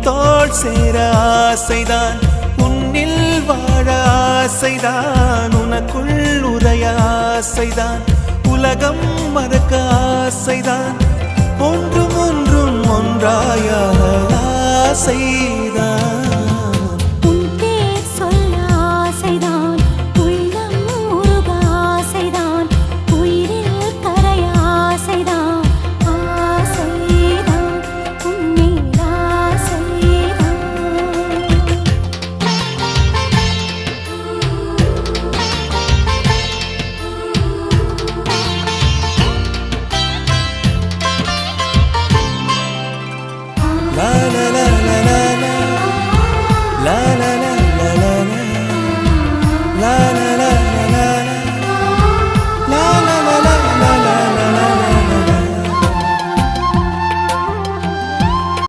தோள் சேர ஆசைதான், உன்னில் வாழ ஆசைதான், உனக்குள் உரைய ஆசைதான், உலகம் மறக்க ஆசைதான், ஒன்றும் ஒன்றும் ஒன்றாய ஆசைதான். La la la